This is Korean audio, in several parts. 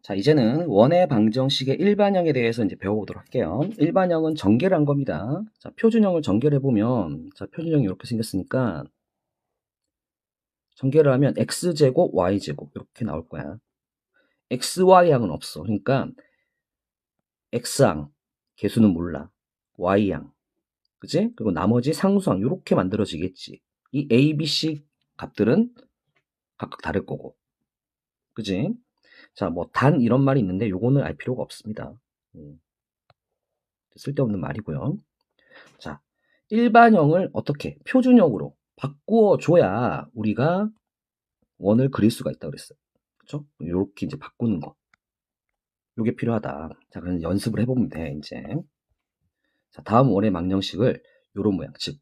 자, 이제는 원의 방정식의 일반형에 대해서 이제 배워보도록 할게요. 일반형은 전개를 한 겁니다. 자, 표준형을 전개를 해보면, 자, 표준형이 이렇게 생겼으니까, 전개를 하면 x제곱, y제곱, 이렇게 나올 거야. xy항은 없어. 그러니까, x항, 개수는 몰라. y항, 그치? 그리고 나머지 상수항, 이렇게 만들어지겠지. 이 a, b, c 값들은 각각 다를 거고. 그치? 자, 뭐, 단 이런 말이 있는데, 요거는 알 필요가 없습니다. 쓸데없는 말이고요. 자, 일반형을 어떻게 표준형으로 바꾸어 줘야 우리가 원을 그릴 수가 있다 그랬어요. 그렇죠? 이렇게 이제 바꾸는 거. 요게 필요하다. 자, 그럼 연습을 해보면 돼, 이제. 자, 다음 원의 망정식을 요런 모양, 즉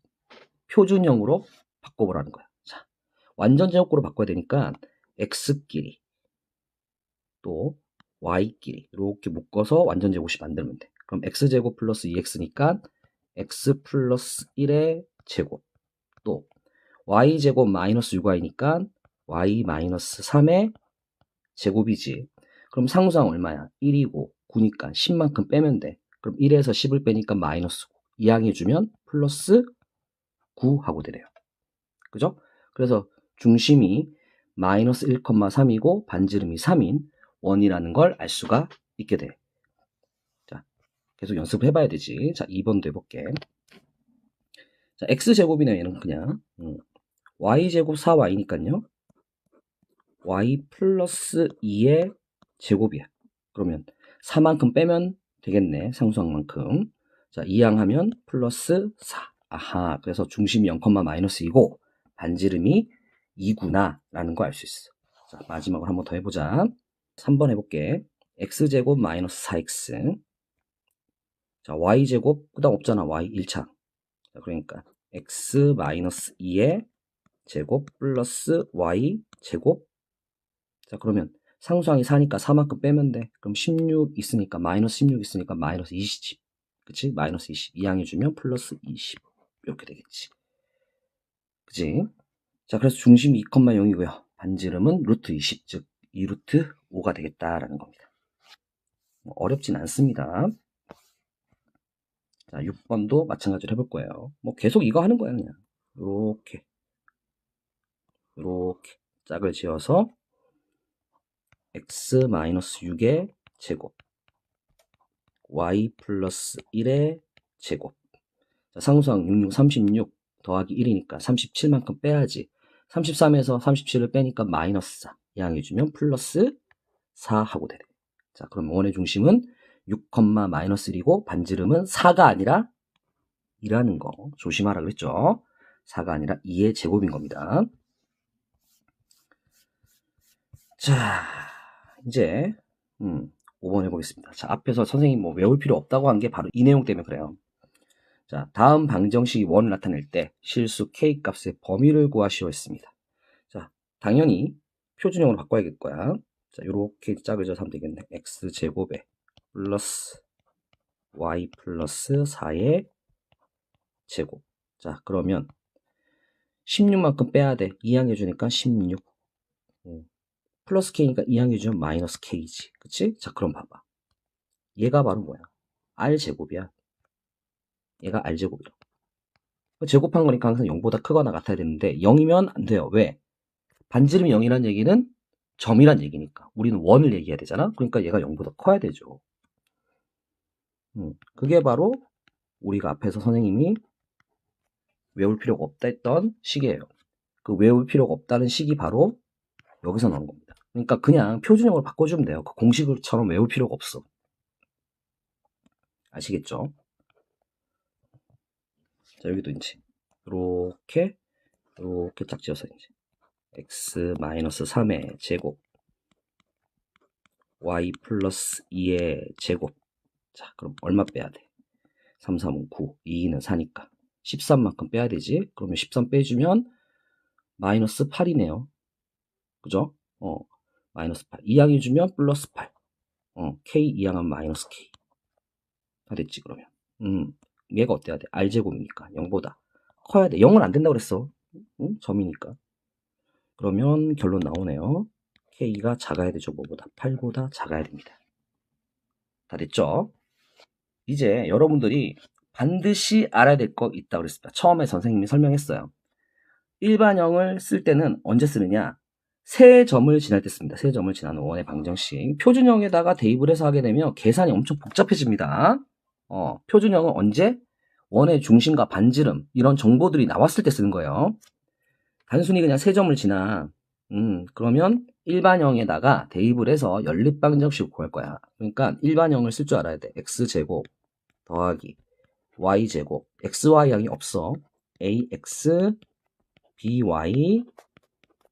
표준형으로 바꿔보라는 거야. 자, 완전 제곱구로 바꿔야 되니까 x끼리 또 y끼리 이렇게 묶어서 완전 제곱이 만들면 돼. 그럼 x제곱 플러스 2x니까 x 플러스 1의 제곱, 또 y제곱 마이너스 6y니까 y 마이너스 3의 제곱이지. 그럼 상수항 얼마야? 1이고 9니까 10만큼 빼면 돼. 그럼 1에서 10을 빼니까 마이너스 9. 이항해주면 플러스 9 하고 되네요. 그죠? 그래서 중심이 마이너스 1,3이고 반지름이 3인 원이라는 걸 알 수가 있게 돼. 자, 계속 연습해봐야 되지. 자, 2번도 해볼게. 자, x제곱이네, 얘는 그냥. y제곱 4y니까요. y 플러스 2의 제곱이야. 그러면 4만큼 빼면 되겠네. 상수항만큼. 자, 이항하면 플러스 4. 아하, 그래서 중심이 0, 마이너스 2고 반지름이 2구나 라는 거 알 수 있어. 자, 마지막으로 한번 더 해보자. 3번 해볼게. x제곱 마이너스 4x. 자, y제곱 그 다음 없잖아. y 1차. 자, 그러니까 x 마이너스 2의 제곱 플러스 y 제곱. 자, 그러면 상수항이 4니까 4만큼 빼면 돼. 그럼 16 있으니까 마이너스 16 있으니까 마이너스 20. 그치? 마이너스 20. 이항해주면 플러스 20. 이렇게 되겠지. 그치? 자, 그래서 중심이 2,0이고요. 반지름은 루트 20, 즉 2루트 5가 되겠다라는 겁니다. 어렵진 않습니다. 자, 6번도 마찬가지로 해볼 거예요. 뭐 계속 이거 하는 거야, 그냥. 요렇게. 요렇게. 짝을 지어서 x-6의 제곱. y 플러스 1의 제곱. 자, 상수항 66, 36 더하기 1이니까 37만큼 빼야지. 33에서 37을 빼니까 마이너스 4. 이항해주면 플러스 4 하고 되네. 자, 그럼 원의 중심은 6, 마이너스 1이고 반지름은 4가 아니라 2라는 거 조심하라 그랬죠. 4가 아니라 2의 제곱인 겁니다. 자, 이제 5번 해보겠습니다. 자, 앞에서 선생님 뭐 외울 필요 없다고 한 게 바로 이 내용 때문에 그래요. 자, 다음 방정식이 원을 나타낼 때 실수 k 값의 범위를 구하시오 했습니다. 자, 당연히 표준형으로 바꿔야 될 거야. 자, 요렇게 짝을 져서 하면 되겠네. x제곱에 플러스 y 플러스 4의 제곱. 자, 그러면 16만큼 빼야 돼. 이항해주니까 16. 플러스 k니까 이항해주면 마이너스 k지. 그치? 자, 그럼 봐봐. 얘가 바로 뭐야? r제곱이야. 얘가 r제곱이라고. 제곱한 거니까 항상 0보다 크거나 같아야 되는데 0이면 안 돼요. 왜? 반지름이 0이란 얘기는 점이란 얘기니까. 우리는 원을 얘기해야 되잖아. 그러니까 얘가 0보다 커야 되죠. 그게 바로 우리가 앞에서 선생님이 외울 필요가 없다 했던 식이에요. 그 외울 필요가 없다는 식이 바로 여기서 나온 겁니다. 그러니까 그냥 표준형으로 바꿔주면 돼요. 그 공식처럼 외울 필요가 없어. 아시겠죠? 자, 여기도 이제 이렇게 짝지어서 이제 x-3의 제곱 y 플러스 2의 제곱. 자, 그럼 얼마 빼야 돼? 3, 3은 9, 2는 4니까 13만큼 빼야 되지. 그러면 13 빼주면 마이너스 8이네요. 그죠? 마이너스 8. 이항해 주면 플러스 8. k 이항하면 마이너스 k. 다 됐지, 그러면. 얘가 어때야 돼? r제곱이니까 0보다 커야 돼. 0은 안 된다고 그랬어. 점이니까. 그러면 결론 나오네요. K가 작아야 되죠. 뭐보다? 8보다 작아야 됩니다. 다 됐죠? 이제 여러분들이 반드시 알아야 될 거 있다고 그랬습니다. 처음에 선생님이 설명했어요. 일반형을 쓸 때는 언제 쓰느냐? 세 점을 지날 때 씁니다. 세 점을 지나는 원의 방정식. 표준형에다가 대입을 해서 하게 되면 계산이 엄청 복잡해집니다. 표준형은 언제? 원의 중심과 반지름 이런 정보들이 나왔을 때 쓰는 거예요. 단순히 그냥 세 점을 지나 그러면 일반형에다가 대입을 해서 연립방정식을 구할 거야. 그러니까 일반형을 쓸 줄 알아야 돼. x제곱 더하기 y제곱 xy항이 없어. ax by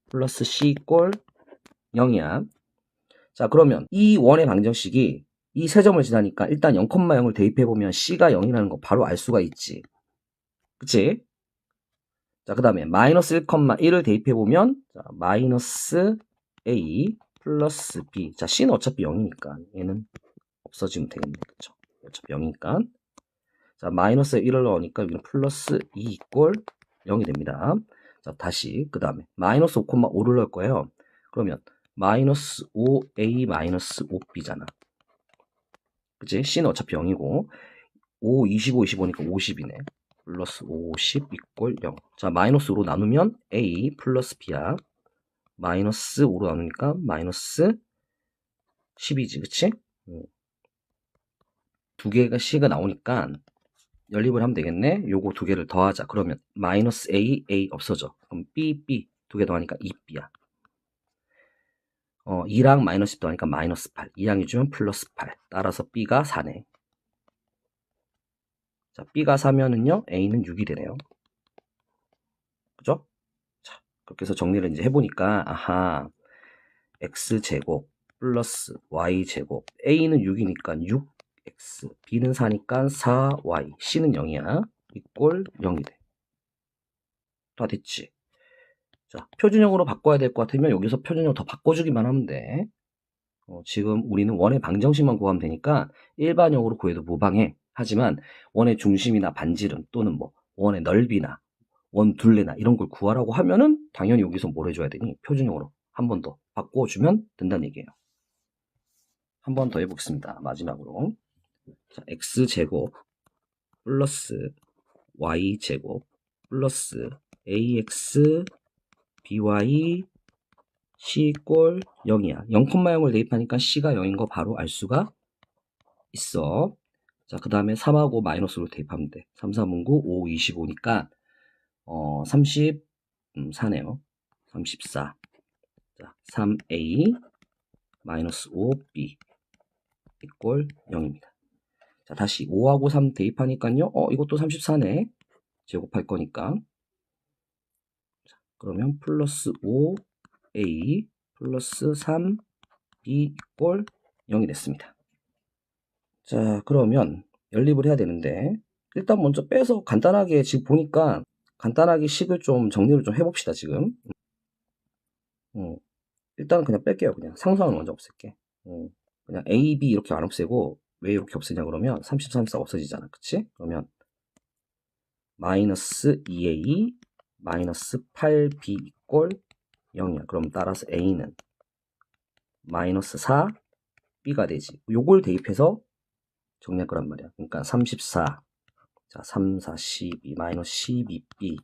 플러스 c 꼴 0이야. 자, 그러면 이 원의 방정식이 이 세 점을 지나니까 일단 0,0을 대입해보면 c가 0이라는 거 바로 알 수가 있지. 그치? 자, 그 다음에 마이너스 1,1을 대입해보면 마이너스 a 플러스 b. 자, c는 어차피 0이니까 얘는 없어지면 되겠네. 그쵸? 어차피 0이니까. 자, 마이너스 1을 넣으니까 여기는 플러스 2 꼴 0이 됩니다. 자, 다시 그 다음에 마이너스 5,5를 넣을 거예요. 그러면 마이너스 5a 마이너스 5b잖아. 그치? c는 어차피 0이고 5, 25, 25니까 50이네. 플러스 50 이꼴 0. 자, 마이너스 5로 나누면 a 플러스 b야. 마이너스 5로 나누니까 마이너스 10이지. 그치? 두 개가 c가 나오니까 연립을 하면 되겠네. 요거 두 개를 더하자. 그러면 마이너스 a, a 없어져. 그럼 b, b 두 개 더하니까 2b야. 2랑 마이너스 10 더하니까 마이너스 8. 2랑 해주면 플러스 8. 따라서 b가 4네. 자, b가 4면은요, a는 6이 되네요. 그죠? 자, 그렇게 해서 정리를 이제 해보니까, 아하, x제곱 플러스 y제곱. a는 6이니까 6x, b는 4니까 4y, c는 0이야. 이꼴 0이 돼. 다 됐지? 자, 표준형으로 바꿔야 될 것 같으면 여기서 표준형 더 바꿔주기만 하면 돼. 지금 우리는 원의 방정식만 구하면 되니까 일반형으로 구해도 무방해. 하지만 원의 중심이나 반지름 또는 뭐 원의 넓이나 원 둘레나 이런 걸 구하라고 하면은 당연히 여기서 뭘 해줘야 되니? 표준형으로 한 번 더 바꿔주면 된다는 얘기예요. 한 번 더 해보겠습니다. 마지막으로. 자, x제곱 플러스 y제곱 플러스 ax by c 꼴 0이야. 0,0을 대입하니까 c가 0인 거 바로 알 수가 있어. 자, 그 다음에 3하고 마이너스로 대입하면 돼. 3, 3은 9, 5, 25니까 34네요. 34. 자, 3a 마이너스 5b 이꼴 0입니다. 자, 다시 5하고 3 대입하니까요. 이것도 34네. 제곱할 거니까. 자, 그러면 플러스 5a 플러스 3b 이꼴 0이 됐습니다. 자, 그러면 연립을 해야 되는데 일단 먼저 빼서 간단하게 지금 보니까 간단하게 식을 좀 정리를 좀 해봅시다. 지금 일단 그냥 뺄게요. 그냥 상수항을 먼저 없앨게. 그냥 a, b 이렇게 안 없애고 왜 이렇게 없애냐 그러면 30, 34 없어지잖아. 그치? 그러면 마이너스 2a 마이너스 8b 이꼴 0이야. 그럼 따라서 a는 마이너스 4 b가 되지. 요걸 대입해서 정리할 거란 말이야. 그러니까 34. 자, 3, 4, 12, 마이너스 12b,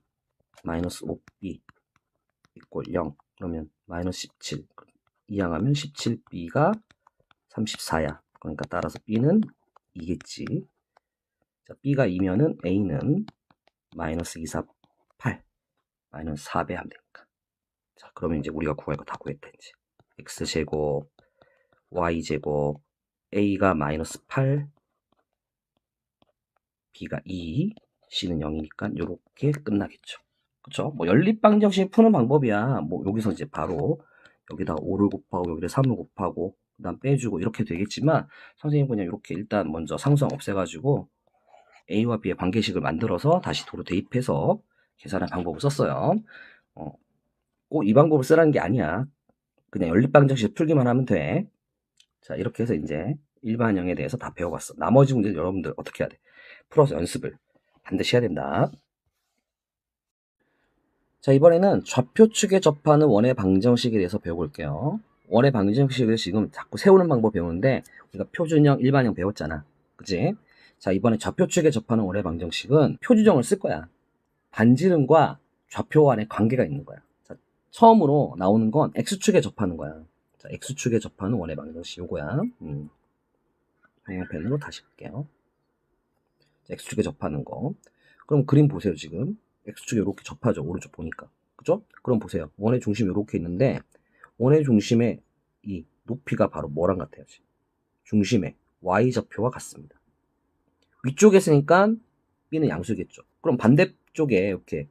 마이너스 5b, 이꼴 0. 그러면 마이너스 17. 이항하면 17b가 34야. 그러니까 따라서 b는 2겠지. 자, b가 2면은 a는 마이너스 2, 4, 8. 마이너스 4배 하면 되니까. 자, 그러면 이제 우리가 구할 거 다 구했다, 이제. x제곱, y제곱, a가 마이너스 8, b가 2, c는 0이니까 이렇게 끝나겠죠. 그쵸? 뭐 연립방정식 푸는 방법이야. 뭐 여기서 이제 바로 여기다 5를 곱하고 여기다 3을 곱하고 그 다음 빼주고 이렇게 되겠지만 선생님 그냥 이렇게 일단 먼저 상수항 없애가지고 a와 b의 관계식을 만들어서 다시 도로 대입해서 계산할 방법을 썼어요. 꼭 이 방법을 쓰라는 게 아니야. 그냥 연립방정식 풀기만 하면 돼. 자, 이렇게 해서 이제 일반형에 대해서 다 배워봤어. 나머지 문제 여러분들 어떻게 해야 돼? 풀어서 연습을 반드시 해야 된다. 자, 이번에는 좌표 축에 접하는 원의 방정식에 대해서 배워볼게요. 원의 방정식을 지금 자꾸 세우는 방법 배우는데 우리가 표준형, 일반형 배웠잖아. 그치? 자, 이번에 좌표축에 접하는 원의 방정식은 표준형을 쓸 거야. 반지름과 좌표 간의 관계가 있는 거야. 자, 처음으로 나오는 건 x축에 접하는 거야. 자, x축에 접하는 원의 방정식 요거야. 방향펜으로 다시 볼게요. x축에 접하는 거. 그럼 그림 보세요, 지금. x축에 이렇게 접하죠. 오른쪽 보니까. 그죠? 그럼 보세요. 원의 중심이 이렇게 있는데, 원의 중심의 이 높이가 바로 뭐랑 같아요? 중심의 y좌표와 같습니다. 위쪽에 있으니까 b는 양수겠죠. 그럼 반대쪽에 이렇게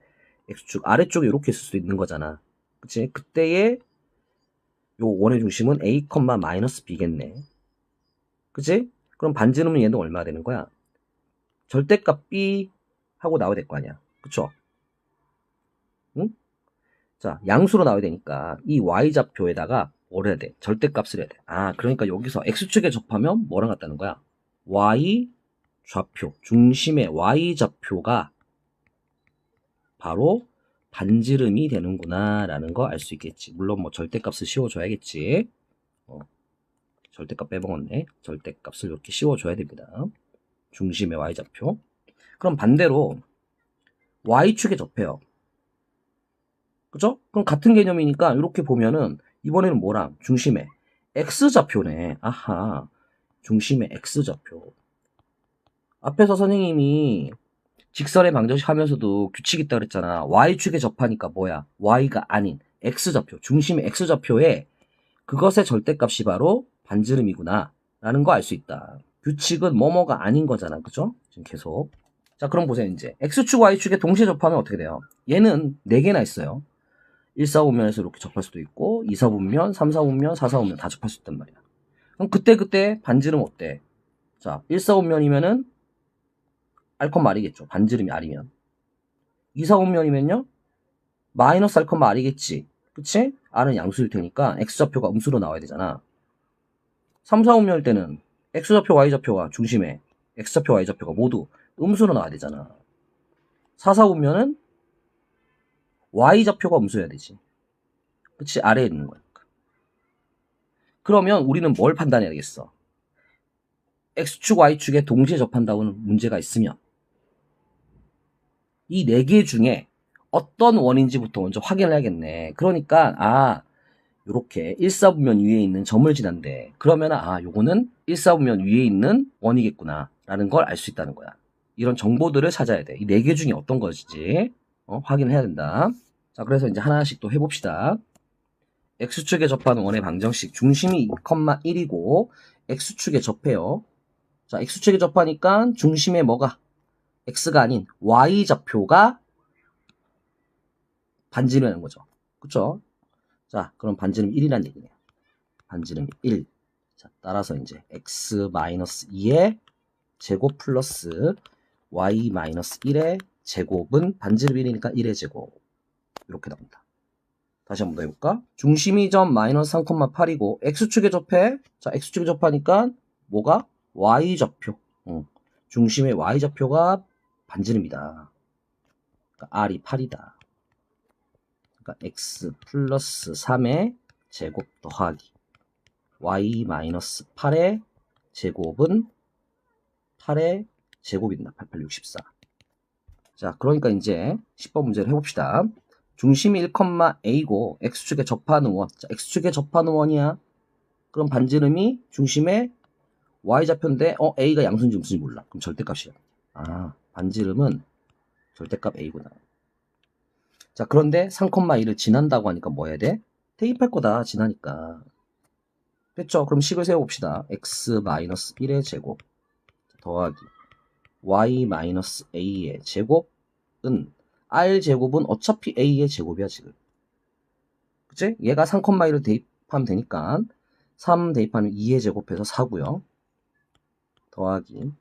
x축 아래쪽에 이렇게 있을 수도 있는 거잖아. 그치? 그때의 요 원의 중심은 a, b겠네. 그치? 그럼 반지름은 얘는 얼마 되는 거야? 절대값 b 하고 나와야 될 거 아니야. 그쵸? 응? 자, 양수로 나와야 되니까 이 y좌표에다가 뭘 해야 돼? 절대값을 해야 돼. 아, 그러니까 여기서 x축에 접하면 뭐랑 같다는 거야? y좌표, 중심의 y좌표가 바로 반지름이 되는구나 라는 거 알 수 있겠지. 물론 뭐 절대값을 씌워줘야겠지. 절대값 빼먹었네. 절대값을 이렇게 씌워줘야 됩니다. 중심의 y좌표. 그럼 반대로 y축에 접해요. 그죠? 그럼 같은 개념이니까 이렇게 보면은 이번에는 뭐랑? 중심의 x좌표네. 아하. 중심의 x좌표. 앞에서 선생님이 직선의 방정식 하면서도 규칙 있다 그랬잖아. y축에 접하니까 뭐야? y가 아닌 x좌표. 중심의 x좌표에 그것의 절대값이 바로 반지름이구나 라는 거 알 수 있다. 규칙은 뭐뭐가 아닌 거잖아. 그죠? 지금 계속. 자, 그럼 보세요. 이제 x축, y축에 동시에 접하면 어떻게 돼요? 얘는 4개나 있어요. 1사분면에서 이렇게 접할 수도 있고 2사분면, 3사분면, 4사분면 다 접할 수 있단 말이야. 그럼 그때 반지름 어때? 자, 1사분면이면은 알건 말이겠죠. 반지름이 R이면. 2사분면이면요? 마이너스 알건 말이겠지. 그치? R은 양수일 테니까 X좌표가 음수로 나와야 되잖아. 3사분면일 때는 X좌표, Y좌표가 중심에 X좌표, Y좌표가 모두 음수로 나와야 되잖아. 4사분면은 Y좌표가 음수여야 되지. 그치? 아래에 있는 거야. 그러면 우리는 뭘 판단해야겠어? X축, Y축에 동시에 접한다고는 문제가 있으면 이 4개 중에 어떤 원인지부터 먼저 확인을 해야겠네. 그러니까 요렇게 1사분면 위에 있는 점을 지난대. 그러면 요거는 1사분면 위에 있는 원이겠구나 라는 걸 알 수 있다는 거야. 이런 정보들을 찾아야 돼. 이 4개 중에 어떤 것인지 확인을 해야 된다. 자, 그래서 이제 하나씩 또 해봅시다. X축에 접하는 원의 방정식 중심이 2,1이고 X축에 접해요. 자, X축에 접하니까 중심에 뭐가? X가 아닌 Y좌표가 반지름이라는 거죠. 그쵸? 자, 그럼 반지름 1이란 얘기네요. 반지름 1. 자, 따라서 이제 x-2의 제곱 플러스 y-1의 제곱은 반지름 1이니까 1의 제곱. 이렇게 나옵니다. 다시 한번 더 해볼까? 중심이 점 마이너스 3,8이고 x축에 접해. 자, x축에 접하니까 뭐가? y좌표. 중심의 y좌표가 반지름이다. 그러니까 r이 8이다. 그러니까 x 플러스 3의 제곱 더하기 y-8의 제곱은 8의 제곱이다. 8864. 자, 그러니까 이제 10번 문제를 해봅시다. 중심이 1,a고 x축에 접하는 원. 자, x축에 접하는 원이야. 그럼 반지름이 중심의 y좌표인데 a가 양수인지 음수인지 몰라. 그럼 절대값이야. 반지름은 절대값 a구나. 자, 그런데 3,1을 지난다고 하니까 뭐 해야 돼? 대입할 거다. 지나니까. 됐죠? 그럼 식을 세워봅시다. x-1의 제곱 더하기 y-a의 제곱은 r제곱은 어차피 a의 제곱이야 지금. 그치? 얘가 3,1을 대입하면 되니까 3 대입하면 2의 제곱해서 4고요. 더하기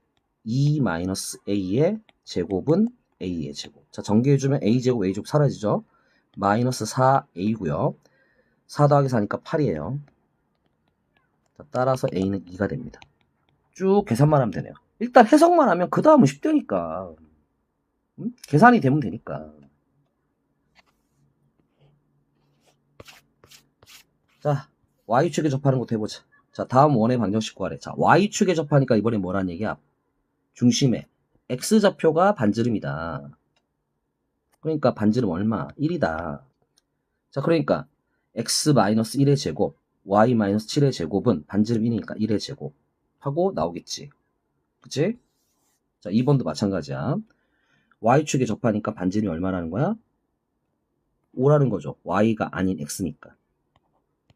2-a의 제곱은 a의 제곱. 자, 전개해주면 a제곱 a제곱 사라지죠? 마이너스 4a고요. 4 더하기 4니까 8이에요. 따라서 a는 2가 됩니다. 쭉 계산만 하면 되네요. 일단 해석만 하면 그 다음은 쉽다니까. 계산이 되면 되니까. 자, y축에 접하는 것도 해보자. 자, 다음 원의 방정식 구하래. 자, y축에 접하니까 이번에 뭐란 얘기야? 중심에 x좌표가 반지름이다. 그러니까 반지름 얼마? 1이다. 자, 그러니까 x-1의 제곱, y-7의 제곱은 반지름 1이니까 1의 제곱 하고 나오겠지. 그치? 자, 2번도 마찬가지야. y축에 접하니까 반지름이 얼마라는 거야? 5라는 거죠. y가 아닌 x니까.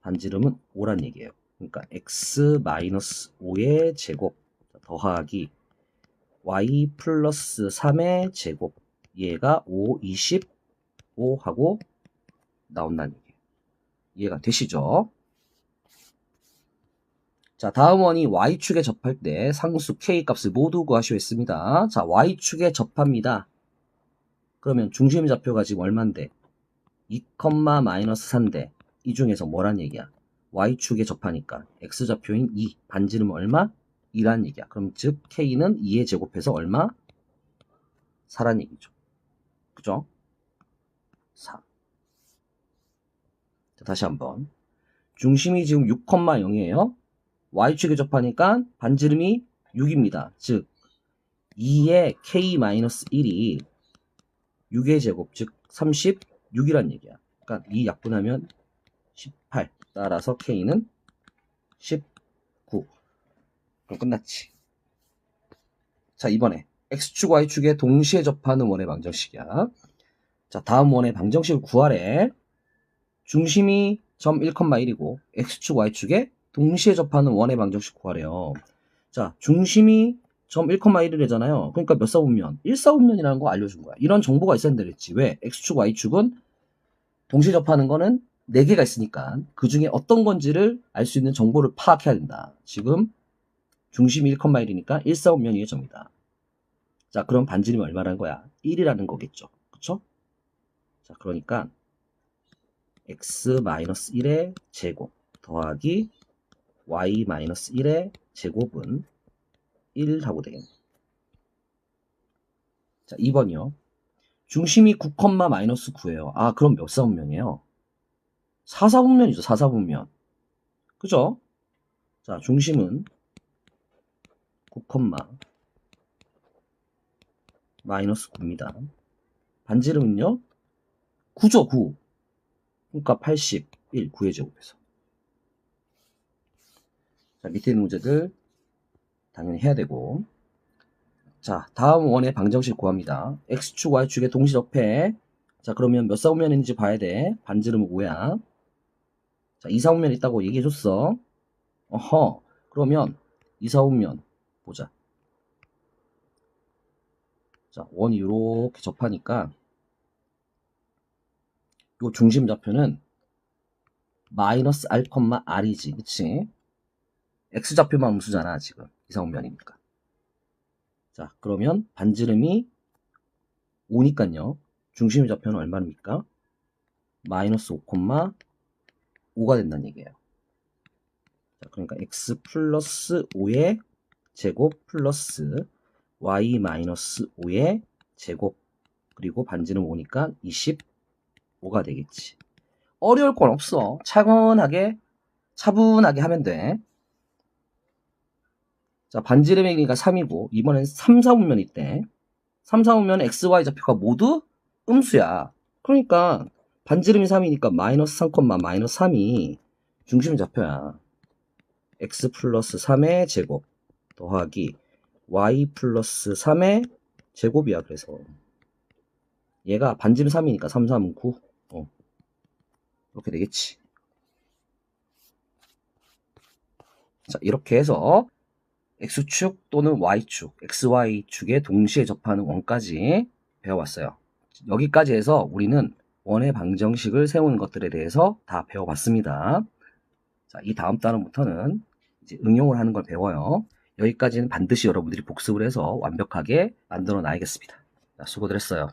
반지름은 5란 얘기예요. 그러니까 x-5의 제곱 더하기 y 플러스 3의 제곱, 얘가 5, 25 하고 나온다는 얘기예요. 이해가 되시죠? 자, 다음 원이 y축에 접할 때 상수 k 값을 모두 구하시오 했습니다. 자, y축에 접합니다. 그러면 중심 좌표가 지금 얼만데? 2,-4인데 이 중에서 뭐란 얘기야? y축에 접하니까 x좌표인 2, 반지름 얼마? 2란 얘기야. 그럼 즉 k는 2의 제곱해서 얼마? 4란 얘기죠. 그죠? 4. 자, 다시 한번. 중심이 지금 6,0이에요. y축에 접하니까 반지름이 6입니다. 즉 2의 k-1이 6의 제곱, 즉 36이란 얘기야. 그러니까 2 약분하면 18. 따라서 k는 19. 그럼 끝났지. 자, 이번에 x축, y축에 동시에 접하는 원의 방정식이야. 자, 다음 원의 방정식을 구하래. 중심이 점 1,1이고 x축, y축에 동시에 접하는 원의 방정식 구하래요. 자, 중심이 점 1,1이래잖아요. 그러니까 몇 사분면? 1사분면이라는 거 알려준 거야. 이런 정보가 있어야 되겠지. 왜? x축, y축은 동시에 접하는 거는 4개가 있으니까 그 중에 어떤 건지를 알 수 있는 정보를 파악해야 된다. 지금 중심이 1,1이니까 1사분면이 점이다. 자, 그럼 반지름이 얼마라는 거야? 1이라는 거겠죠. 그쵸? 자, 그러니까 x-1의 제곱 더하기 y-1의 제곱은 1 하고 되겠네. 자, 2번이요. 중심이 9,-9예요. 아, 그럼 몇 사분면이에요? 4사분면이죠. 4사분면. 그죠? 자, 중심은 9,-9입니다. 반지름은요? 9죠, 9. 그러니까 81, 9의 제곱에서. 자, 밑에 있는 문제들 당연히 해야 되고. 자, 다음 원의 방정식 구합니다. x축, y축의 동시접해. 자, 그러면 몇 사분면인지 봐야 돼. 반지름은 5야. 자, 2사분면 있다고 얘기해줬어. 어허. 그러면 2사분면 보자. 자, 원이 이렇게 접하니까 요 중심 좌표는 마이너스 r, r이지. 그치? x좌표만 음수잖아, 지금. 2사분면이니까. 자, 그러면 반지름이 5니까요. 중심 좌표는 얼마입니까? 마이너스 5,5가 된다는 얘기예요. 자, 그러니까 x 플러스 5의 제곱 플러스 y 마이너스 5의 제곱 그리고 반지름 5니까 25가 되겠지. 어려울 건 없어. 차분하게 하면 돼. 자, 반지름이니까 3이고 이번엔 3, 4분면 있대. 3, 4분면 x, y 좌표가 모두 음수야. 그러니까 반지름이 3이니까 마이너스 3, 마이너스 3이 중심 좌표야. x 플러스 3의 제곱 더하기 y 플러스 3의 제곱이야. 그래서 얘가 반지름 3이니까 3, 3은 9. 이렇게 되겠지. 자, 이렇게 해서 x축 또는 y축, xy축에 동시에 접하는 원까지 배워봤어요. 여기까지 해서 우리는 원의 방정식을 세우는 것들에 대해서 다 배워봤습니다. 자, 이 다음 단원부터는 이제 응용을 하는 걸 배워요. 여기까지는 반드시 여러분들이 복습을 해서 완벽하게 만들어 놔야겠습니다. 자, 수고들 했어요.